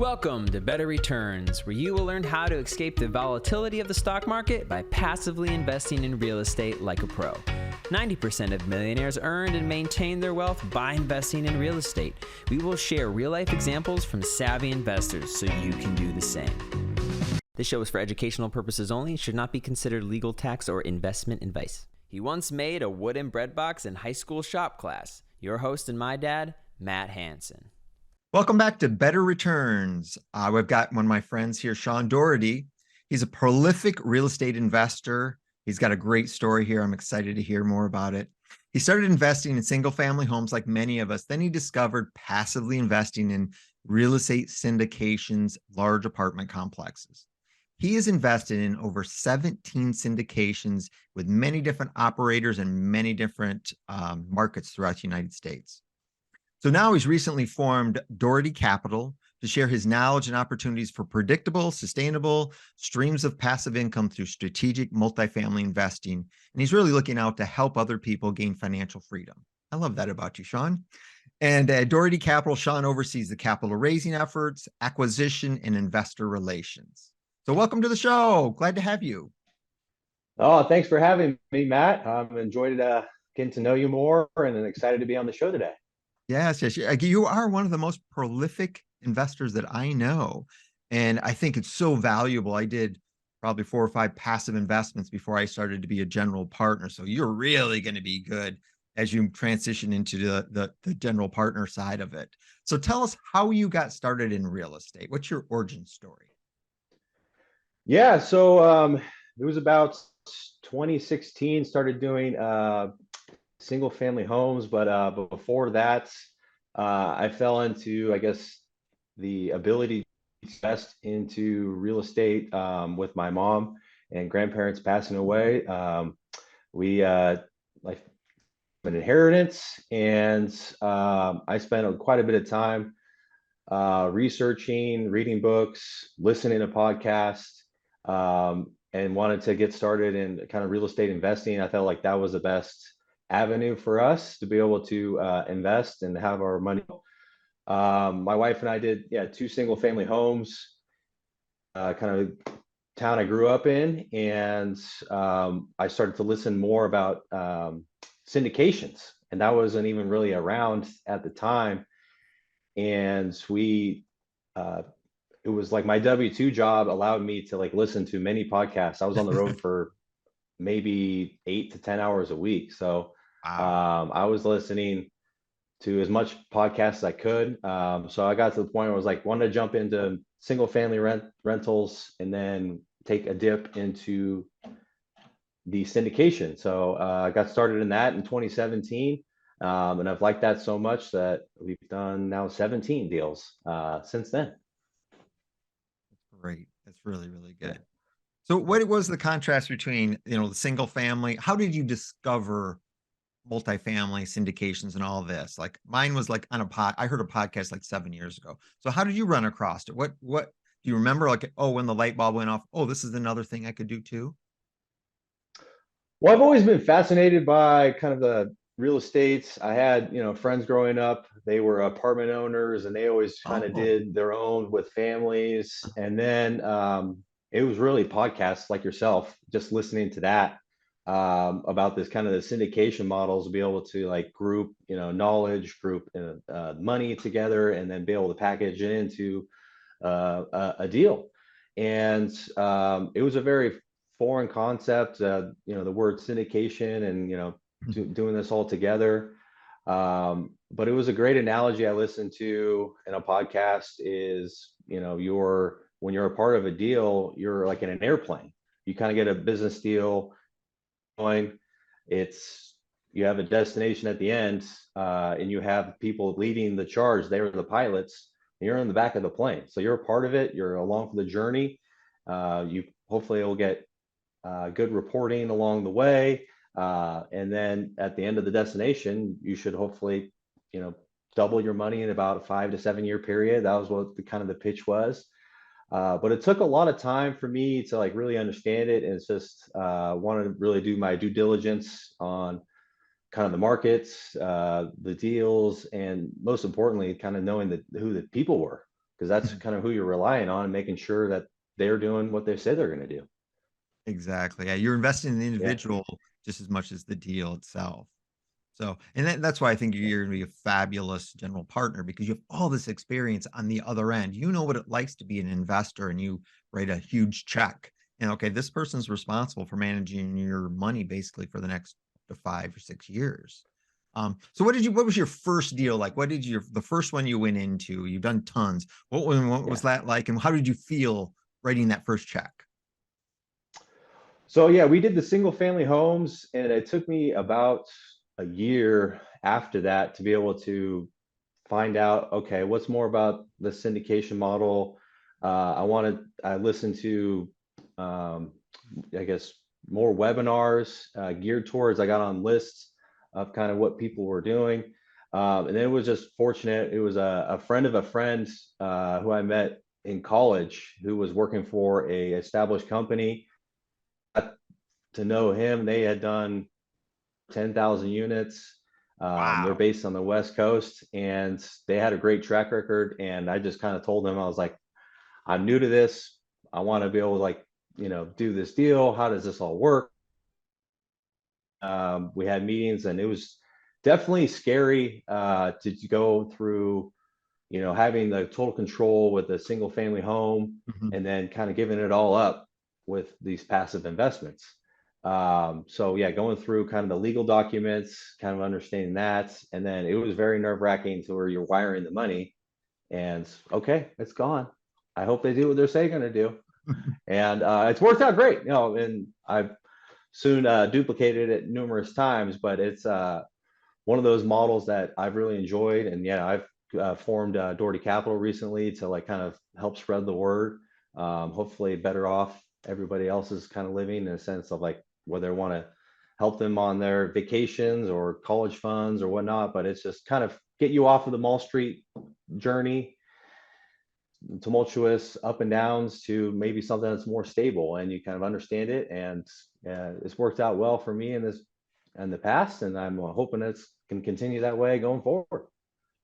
Welcome to Better Returns, where you will learn how to escape the volatility of the stock market by passively investing in real estate like a pro. 90% of millionaires earned and maintain their wealth by investing in real estate. We will share real-life examples from savvy investors so you can do the same. This show is for educational purposes only and should not be considered legal, tax, or investment advice. He once made a wooden bread box in high school shop class. Your host and my dad, Matt Hansen. Welcome back to Better Returns. We've got one of my friends here, Shaughn Daughtery. He's a prolific real estate investor. He's got a great story here. I'm excited to hear more about it. He started investing in single-family homes like many of us. Then he discovered passively investing in real estate syndications, large apartment complexes. He has invested in over 17 syndications with many different operators and many different markets throughout the United States. So now he's recently formed Daughtery Capital to share his knowledge and opportunities for predictable, sustainable streams of passive income through strategic multifamily investing. And he's really looking out to help other people gain financial freedom. I love that about you, Shaughn. And at Daughtery Capital, Shaughn oversees the capital raising efforts, acquisition, and investor relations. So welcome to the show. Glad to have you. Oh, thanks for having me, Matt. I've enjoyed getting to know you more and I'm excited to be on the show today. Yes. You are one of the most prolific investors that I know. And I think it's so valuable. I did probably 4 or 5 passive investments before I started to be a general partner. So you're really going to be good as you transition into the general partner side of it. So tell us how you got started in real estate. What's your origin story? Yeah, so it was about 2016, started doing single family homes, but before that, I fell into, I guess, the ability to invest into real estate with my mom and grandparents passing away. We like an inheritance, and I spent quite a bit of time researching, reading books, listening to podcasts, and wanted to get started in kind of real estate investing. I felt like that was the best avenue for us to be able to invest and have our money. My wife and I did 2 single family homes, kind of town I grew up in, and I started to listen more about syndications, and that wasn't even really around at the time. And we it was like my W-2 job allowed me to like listen to many podcasts. I was on the road for maybe 8 to 10 hours a week. So I was listening to as much podcasts as I could. So I got to the point where I was like, wanted to jump into single family rentals and then take a dip into the syndication. So I got started in that in 2017. And I've liked that so much that we've done now 17 deals since then. That's great. That's really, really good. So what was the contrast between, the single family? How did you discover multifamily syndications and all this? Like mine was like I heard a podcast like 7 years ago. So how did you run across it? What do you remember? Like, oh, when the light bulb went off, oh, this is another thing I could do too. Well, I've always been fascinated by kind of the real estates. I had, friends growing up, they were apartment owners and they always kind of did their own with families. And then it was really podcasts like yourself, just listening to that about this kind of the syndication models, be able to like group, knowledge, group money together, and then be able to package it into a deal. And it was a very foreign concept, the word syndication and, doing this all together. But it was a great analogy I listened to in a podcast is, when you're a part of a deal, you're like in an airplane. You kind of get a business deal going. You have a destination at the end, and you have people leading the charge. They are the pilots, and you're in the back of the plane. So you're a part of it. You're along for the journey. You hopefully will get good reporting along the way. And then at the end of the destination, you should hopefully, double your money in about a 5 to 7 year period. That was what the pitch was. But it took a lot of time for me to like really understand it. And it's just wanted to really do my due diligence on kind of the markets, the deals, and most importantly, kind of knowing who the people were. because that's kind of who you're relying on, and making sure that they're doing what they say they're going to do. Exactly. Yeah, you're investing in the Yeah. individual just as much as the deal itself. So, and that's why I think you're going to be a fabulous general partner, because you have all this experience on the other end. You know what it likes to be an investor, and you write a huge check. And okay, this person's responsible for managing your money basically for the next 5 or 6 years. So what was your first deal like? The first one you went into? You've done tons. What was that like? And how did you feel writing that first check? So yeah, we did the single family homes, and it took me about a year after that to be able to find out, okay, what's more about the syndication model. I listened to, I guess, more webinars geared towards, I got on lists of kind of what people were doing. And then it was just fortunate. It was a friend of a friend who I met in college, who was working for a established company. To know him, they had done 10,000 units. They're Wow. based on the West Coast, and they had a great track record. And I just kind of told them, I was like, I'm new to this. I want to be able to, like, do this deal. How does this all work? We had meetings, and it was definitely scary to go through, having the total control with a single family home, Mhm. and then kind of giving it all up with these passive investments. So yeah, going through kind of the legal documents, kind of understanding that. And then it was very nerve-wracking to where you're wiring the money, and okay, it's gone. I hope they do what they're saying going to do. And it's worked out great, and I've soon duplicated it numerous times, but it's one of those models that I've really enjoyed. And yeah, I've formed Daughtery Capital recently to, like, kind of help spread the word. Hopefully better off everybody else is kind of living, in a sense of, like, whether they want to help them on their vacations or college funds or whatnot. But it's just kind of get you off of the Mall Street journey, tumultuous up and downs, to maybe something that's more stable, and you kind of understand it. And it's worked out well for me in the past, and I'm hoping it's can continue that way going forward.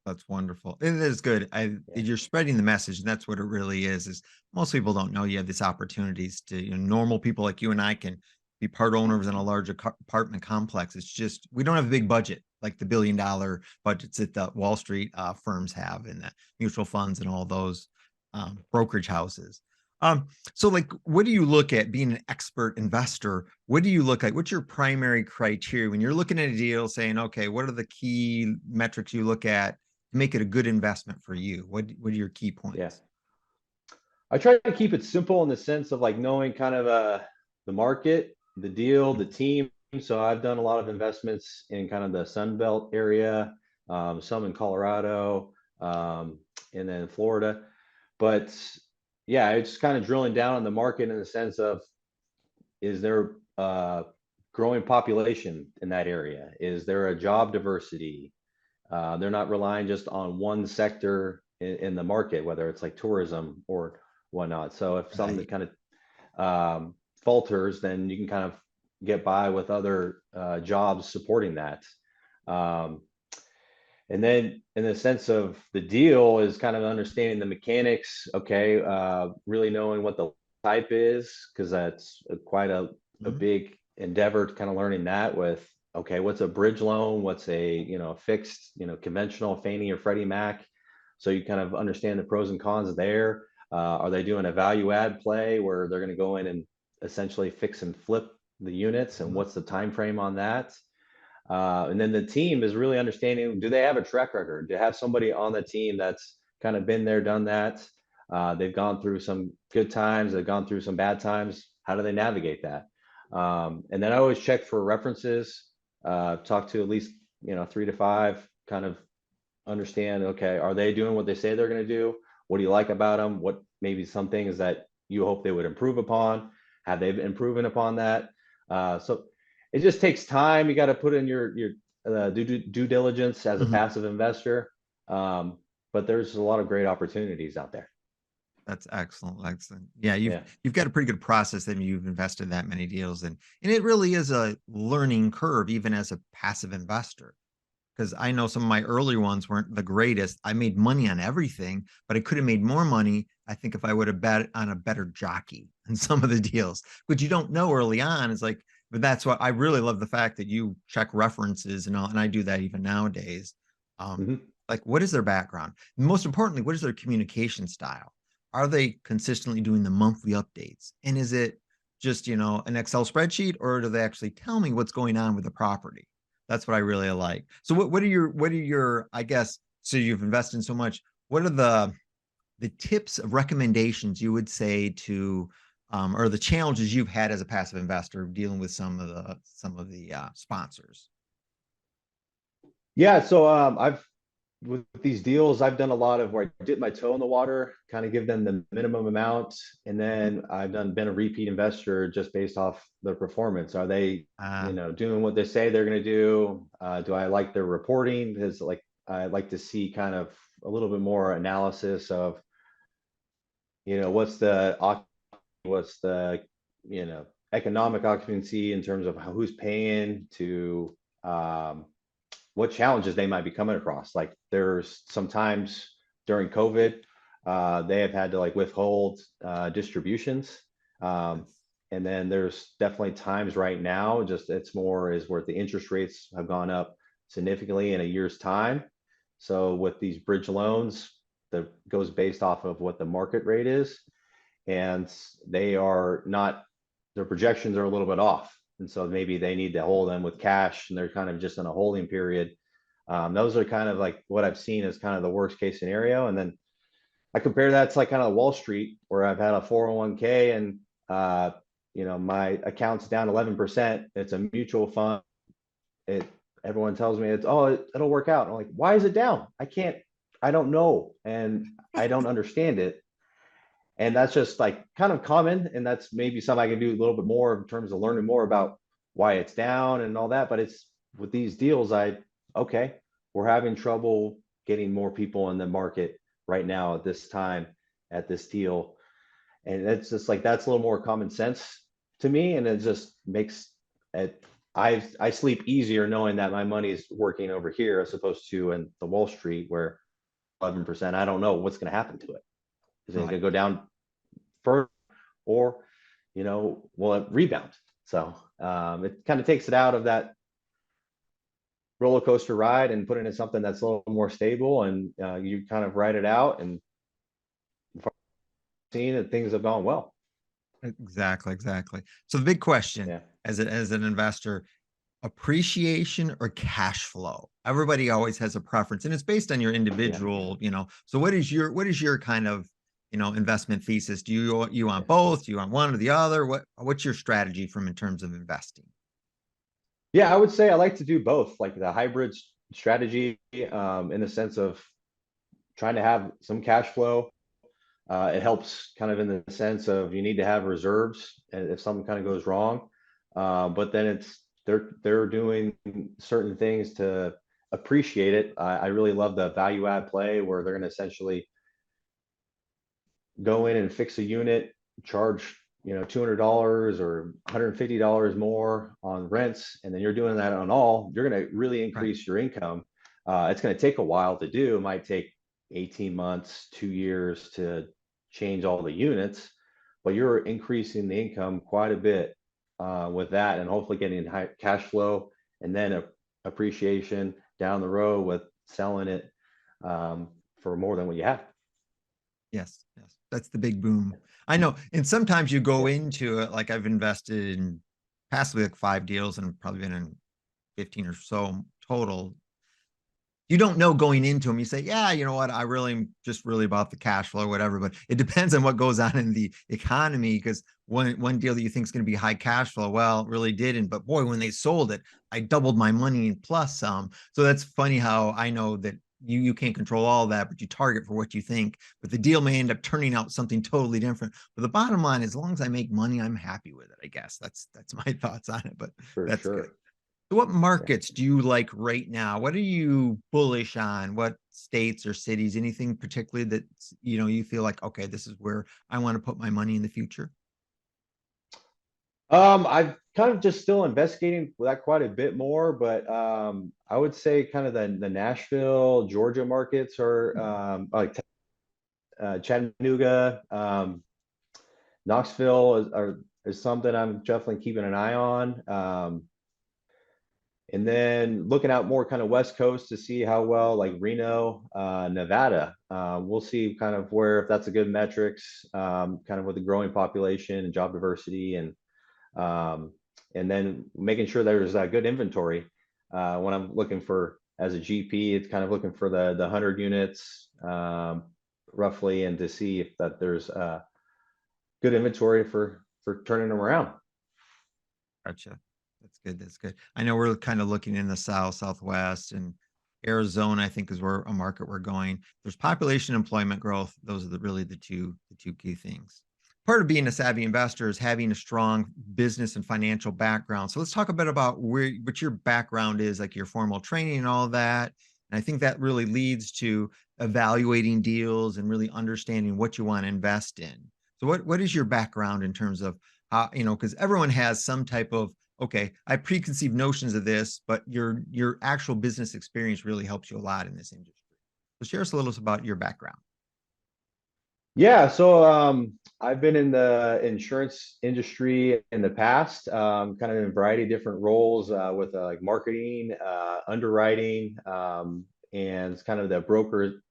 That's wonderful. It is good. Yeah. You're spreading the message, and that's what it really is most people don't know you have these opportunities to, normal people like you and I can be part owners in a large apartment complex. It's just, we don't have a big budget like the $1 billion budgets that the Wall Street firms have, and the mutual funds and all those brokerage houses. So like, what do you look at being an expert investor? What do you look at? What's your primary criteria when you're looking at a deal, saying, okay, what are the key metrics you look at to make it a good investment for you? What are your key Yeah. points? I try to keep it simple, in the sense of, like, knowing kind of the market, the deal, the team. So I've done a lot of investments in kind of the Sun Belt area, some in Colorado, and then Florida. But yeah, it's kind of drilling down on the market, in the sense of, is there a growing population in that area? Is there a job diversity? They're not relying just on one sector in the market, whether it's like tourism or whatnot. So if something that Right. kind of falters, then you can kind of get by with other jobs supporting that. Um, and then, in the sense of the deal, is kind of understanding the mechanics. Okay, really knowing what the type is, because that's quite a Mhm. big endeavor, to kind of learning that with, okay, what's a bridge loan, what's a fixed, conventional Fannie or Freddie Mac. So you kind of understand the pros and cons there. Are they doing a value add play where they're going to go in and essentially fix and flip the units, and Mhm. what's the time frame on that? And then the team is really understanding, do they have a track record? Do they have somebody on the team that's kind of been there, done that? They've gone through some good times, they've gone through some bad times. How do they navigate that? And then I always check for references, talk to at least 3 to 5, kind of understand, okay, are they doing what they say they're going to do? What do you like about them? What maybe some things that you hope they would improve upon? Have they been improving upon that? So it just takes time. You got to put in your due diligence as a Mhm. passive investor. But there's a lot of great opportunities out there. That's excellent. Excellent. Yeah, Yeah. you've got a pretty good process, and you've invested that many deals, and it really is a learning curve, even as a passive investor. because I know some of my early ones weren't the greatest. I made money on everything, but I could have made more money, I think, if I would have bet on a better jockey in some of the deals, which you don't know early on. It's like, but that's what I really love, the fact that you check references and all, and I do that even nowadays. Mhm. Like, what is their background? And most importantly, what is their communication style? Are they consistently doing the monthly updates? And is it just, an Excel spreadsheet, or do they actually tell me what's going on with the property? That's what I really like. So what are your, I guess, so you've invested in so much, what are the tips of recommendations you would say to, or the challenges you've had as a passive investor dealing with some of the sponsors? Yeah, so I've with these deals, I've done a lot of where I dip my toe in the water, kind of give them the minimum amount, and then I've been a repeat investor just based off their performance. Are they, Uh, doing what they say they're going to do? Do I like their reporting? Because like I like to see kind of a little bit more analysis of, what's the economic occupancy in terms of who's paying to what challenges they might be coming across. Like there's sometimes during COVID, they have had to like withhold distributions. Um, and then there's definitely times right now, just it's more is where the interest rates have gone up significantly in a year's time. So with these bridge loans, that goes based off of what the market rate is, and they are not, their projections are a little bit off. And so maybe they need to hold them with cash and they're kind of just in a holding period. Those are kind of like what I've seen as kind of the worst case scenario. And then I compare that to like kind of Wall Street, where I've had a 401k and my account's down 11%. It's a mutual fund. It Everyone tells me it'll work out. I'm like, why is it down? I don't know, and I don't understand it. And that's just like kind of common, and that's maybe something I can do a little bit more in terms of learning more about why it's down and all that. But it's with these deals, okay, we're having trouble getting more people in the market right now at this time at this deal. And it's just like that's a little more common sense to me, and it just makes it, I sleep easier knowing that my money is working over here as opposed to in the Wall Street where 11%, I don't know what's going to happen to it. Is it going to right. go down further, or will it rebound? So it kind of takes it out of that roller coaster ride and put it in something that's a little more stable, and you kind of ride it out, and seeing that things have gone well. Exactly, exactly. So the big question, Yeah. as an investor, appreciation or cash flow? Everybody always has a preference, and it's based on your Yeah. individual. So what is your kind of, investment thesis? Do you Yeah. want both? Do you want one or the other? What's your strategy in terms of investing? Yeah, I would say I like to do both, like the hybrid strategy, in the sense of trying to have some cash flow. It helps kind of in the sense of you need to have reserves if something kind of goes wrong. But then they're doing certain things to appreciate it. I really love the value add play where they're going to essentially go in and fix a unit, charge $200 or $150 more on rents, and then you're doing that on all. You're going to really Right. increase your income. It's going to take a while to do. It might take 18 months, 2 years to change all the units, but you're increasing the income quite a bit with that, and hopefully getting high cash flow, and then appreciation down the road with selling it for more than what you have. Yes, yes. That's the big boom. I know. And sometimes you go Yeah. into it, like I've invested in passively like 5 deals and probably been in 15 or so total. You don't know going into them. You say, yeah, you know what? I really am just really about the cash flow or whatever, but it depends on what goes on in the economy. Because one deal that you think is going to be high cash flow, well, it really didn't. But boy, when they sold it, I doubled my money and plus some. So that's funny how I know that you can't control all that, but you target for what you think. But the deal may end up turning out something totally different. But the bottom line, as long as I make money, I'm happy with it. I guess that's my thoughts on it. But For that's good. sure. So what Yeah. markets do you like right now? What are you bullish on? What states or cities? Anything particularly that you feel like, okay, this is where I want to put my money in the future? I've kind of just still investigating that quite a bit more, but I would say kind of the Nashville, Georgia markets are like Chattanooga, Knoxville is something I'm definitely keeping an eye on. And then looking out more kind of West Coast to see how well like Reno, Nevada. We'll see kind of where if that's a good metrics, kind of with the growing population and job diversity, um, and then making sure there's a good inventory. When I'm looking for as a GP, it's kind of looking for the 100 units roughly, and to see if that there's good inventory for turning them around. Gotcha. That's good. That's good. I know we're kind of looking in the South, Southwest, and Arizona, I think, is where a market we're going. There's population employment growth. Those are really the two key things. Part of being a savvy investor is having a strong business and financial background. So let's talk a bit about what your background is, like your formal training and all of that. And I think that really leads to evaluating deals and really understanding what you want to invest in. So what is your background in terms of because everyone has some type of, okay, I preconceived notions of this, but your actual business experience really helps you a lot in this industry. So share us a little about your background. Yeah, so I've been in the insurance industry in the past, kind of in a variety of different roles with like marketing, underwriting, and kind of the broker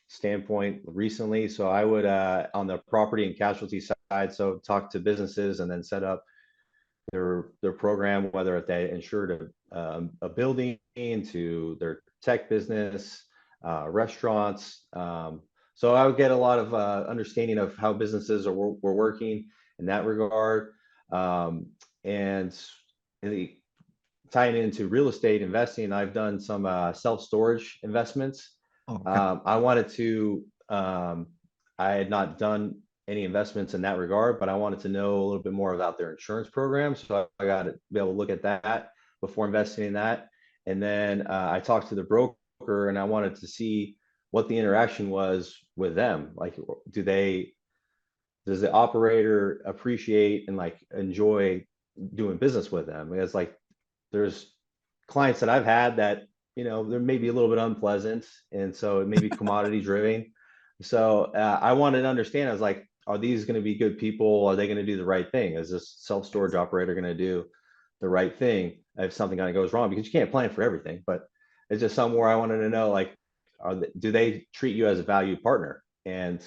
standpoint recently. So I would on the property and casualty side, so talk to businesses and then set up their program, whether if they insured a building to their tech business, restaurants. So I would get a lot of understanding of how businesses were working in that regard, and tying into real estate investing. I've done some self-storage investments. Oh, okay. I wanted to. I had not done any investments in that regard, but I wanted to know a little bit more about their insurance program. So I got to be able to look at that before investing in that. And then I talked to the broker and I wanted to see what the interaction was with them. Like, does the operator appreciate and like enjoy doing business with them? Because like there's clients that I've had that, they're maybe a little bit unpleasant. And so it may be commodity driven. So I wanted to understand, I was like, are these going to be good people? Are they going to do the right thing? Is this self-storage operator going to do the right thing if something kind of goes wrong? Because you can't plan for everything, but it's just somewhere I wanted to know, like, do they treat you as a valued partner? And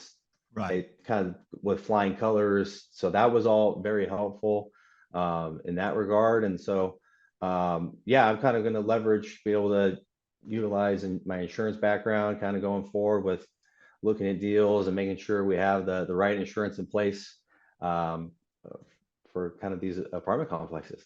Right. they kind of with flying colors. So that was all very helpful in that regard. And so, yeah, I'm kind of going to be able to utilize in my insurance background, kind of going forward with looking at deals and making sure we have the right insurance in place um, for kind of these apartment complexes.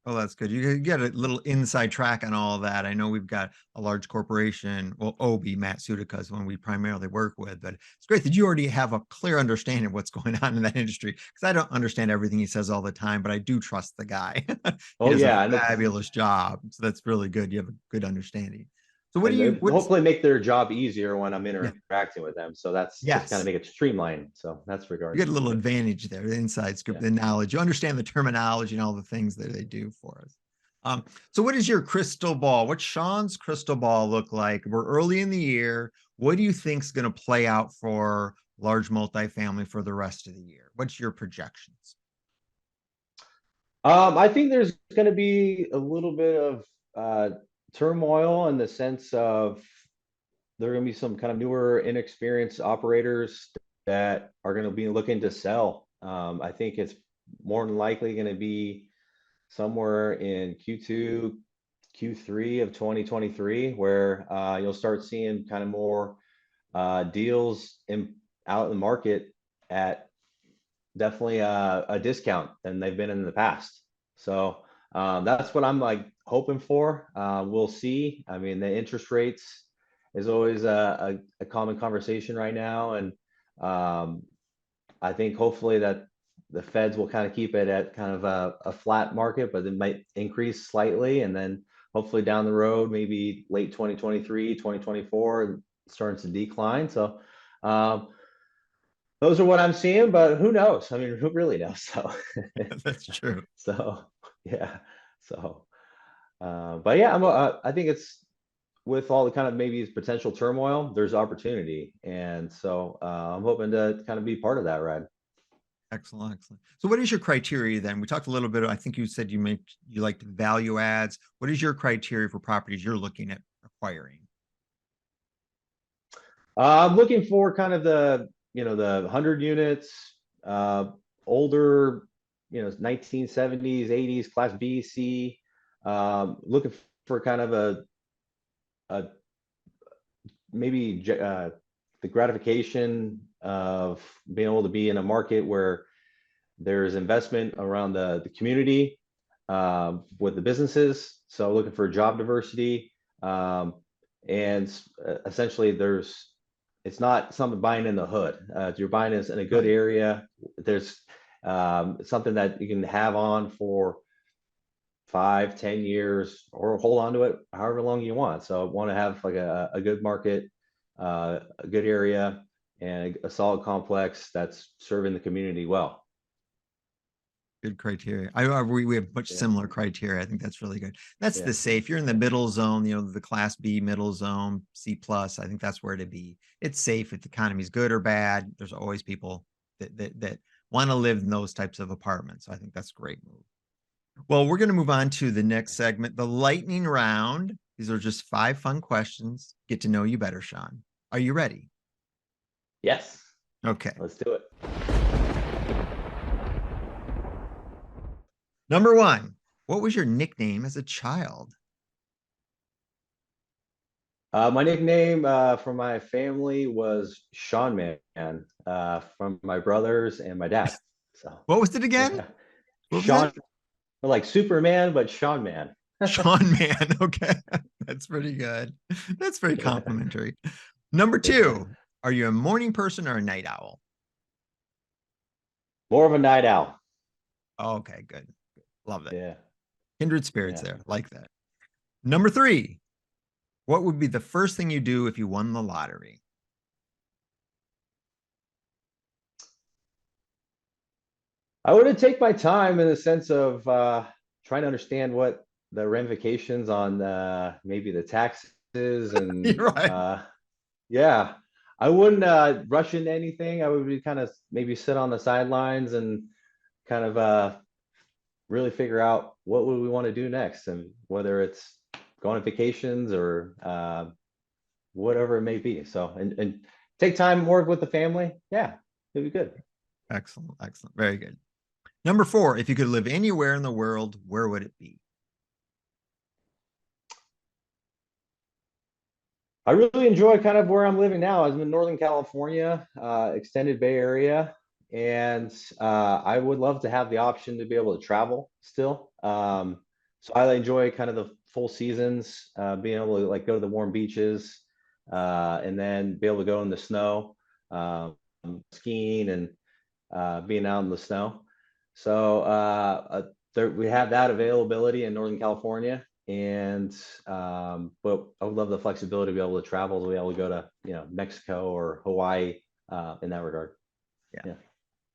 Oh, that's good. You get a little inside track on all of that. I know we've got a large corporation. Well, Obi, Matt Sudica is one we primarily work with, but it's great that you already have a clear understanding of what's going on in that industry. Because I don't understand everything he says all the time, but I do trust the guy. He Oh does a yeah, and fabulous job. So that's really good. You have a good understanding. So what do you, what's, hopefully make their job easier when I'm yeah, interacting with them. So that's just kind of yes. make it streamlined. So that's You regard. get a little advantage there, the inside scoop, Yeah. the knowledge. You understand the terminology and all the things that they do for us. So what is your crystal ball? What's Shaughn's crystal ball look like? We're early in the year. What do you think is going to play out for large multifamily for the rest of the year? What's your projections? I think there's going to be a little bit of turmoil in the sense of there are going to be some kind of newer, inexperienced operators that are going to be looking to sell. I think it's more than likely going to be somewhere in Q2, Q3 of 2023, where you'll start seeing kind of more deals out in the market at definitely a discount than they've been in the past. So that's what I'm like hoping for. We'll see. I mean, the interest rates is always a common conversation right now, and I think hopefully that the Feds will kind of keep it at kind of a flat market, but it might increase slightly, and then hopefully down the road, maybe late 2023, 2024, it starts to decline. So those are what I'm seeing, but who knows? I mean, who really knows? So, That's true. so yeah. So, but yeah, I think it's with all the kind of maybe potential turmoil, there's opportunity, and so I'm hoping to kind of be part of that ride. Excellent, excellent. So what is your criteria then? We talked a little bit, I think you said you like value adds. What is your criteria for properties you're looking at acquiring? I'm looking for kind of the 100 units, uh, older, 1970s, 80s, Class B, C. Looking for kind of a maybe the gratification of being able to be in a market where there's investment around the community with the businesses. So looking for job diversity, and essentially it's not something buying in the hood. You're buying this in a good Right. area. There's something that you can have on for 5, 10 years, or hold on to it however long you want. So I want to have like a good market, a good area, and a solid complex that's serving the community well. Good criteria. We have much Yeah, similar criteria. I think that's really good. That's yeah, the safe. You're in the middle zone, the Class B middle zone, C plus. I think that's where to be. It's safe if the economy's good or bad. There's always people that want to live in those types of apartments. So I think that's a great move. Well, we're going to move on to the next segment, the lightning round. These are just 5 fun questions. Get to know you better, Shaughn. Are you ready? yes. Okay. Let's do it. Number 1, what was your nickname as a child? My nickname from my family was Sean Man, from my brothers and my dad. So What was it again? yeah, What was that? Sean, like Superman, but Sean Man. Sean Man. Okay. That's pretty good. That's very Yeah. complimentary. Number Yeah. 2, are you a morning person or a night owl? More of a night owl. Okay, good. Love it. Yeah, Kindred spirits yeah. there. Like that. Number 3, what would be the first thing you do if you won the lottery? I would take my time in the sense of trying to understand what the ramifications on maybe the taxes and You're right. yeah. I wouldn't rush into anything. I would be kind of maybe sit on the sidelines and kind of really figure out what would we want to do next, and whether it's going on vacations or whatever it may be. So and take time, work with the family. Yeah, it'd be good. Excellent. Excellent. Very good. Number 4, if you could live anywhere in the world, where would it be? I really enjoy kind of where I'm living now. I'm in Northern California, extended Bay Area, and I would love to have the option to be able to travel still. So I enjoy kind of the full seasons, being able to like go to the warm beaches, and then be able to go in the snow, um, skiing and being out in the snow. So we have that availability in Northern California, and but I would love the flexibility to be able to travel, to be able to go to Mexico or Hawaii in that regard. Yeah. Yeah.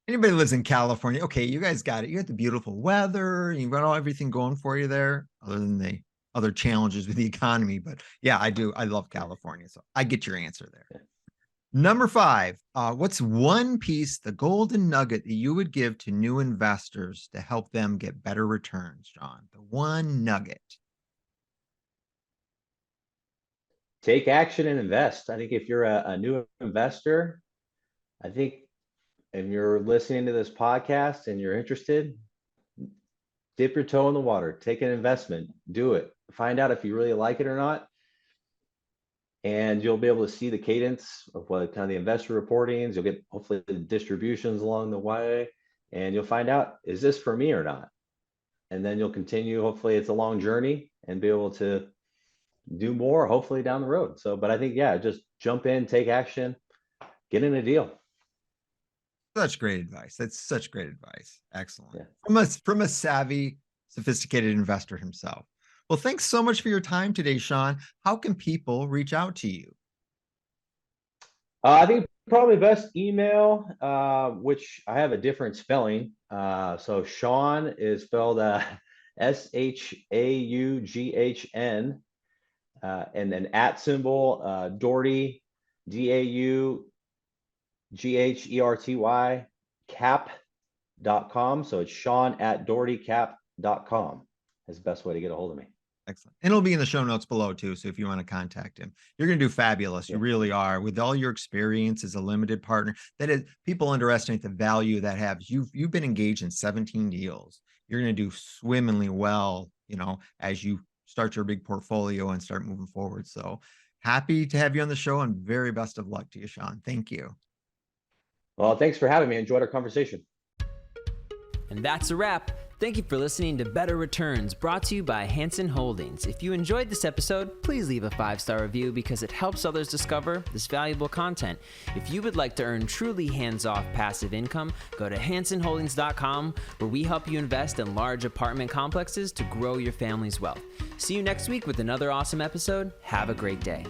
Anybody lives in California? Okay, you guys got it. You got the beautiful weather. You've got everything going for you there, other than the other challenges with the economy. But yeah, I do. I love California, so I get your answer there. Yeah. Number 5, what's one piece, the golden nugget that you would give to new investors to help them get better returns, Shaughn? The one nugget. Take action and invest. I think if you're a new investor, I think, and you're listening to this podcast and you're interested, dip your toe in the water, take an investment, do it, find out if you really like it or not, and you'll be able to see the cadence of what kind of the investor reportings. You'll get hopefully the distributions along the way, and you'll find out, is this for me or not? And then you'll continue. Hopefully it's a long journey, and be able to do more hopefully down the road. So, but I think, yeah, just jump in, take action, get in a deal. Such great advice. That's such great advice. Excellent. Yeah. From a savvy, sophisticated investor himself. Well, thanks so much for your time today, Shaughn. How can people reach out to you? I think Probably best email, which I have a different spelling. So Shaughn is spelled Shaughn, and then at symbol, Daugherty, Daugherty, cap.com. So it's Shaughn@daughertycap.com is the best way to get a hold of me. Excellent. And it'll be in the show notes below too. So if you want to contact him, you're going to do fabulous. You really are, with all your experience as a limited partner. That is, people underestimate the value that has. You've been engaged in 17 deals. You're going to do swimmingly well, as you start your big portfolio and start moving forward. So happy to have you on the show, and very best of luck to you, Shaughn. Thank you. Well, thanks for having me. Enjoyed our conversation. And that's a wrap. Thank you for listening to Better Returns, brought to you by Hanson Holdings. If you enjoyed this episode, please leave a 5-star review because it helps others discover this valuable content. If you would like to earn truly hands-off passive income, go to hansonholdings.com, where we help you invest in large apartment complexes to grow your family's wealth. See you next week with another awesome episode. Have a great day.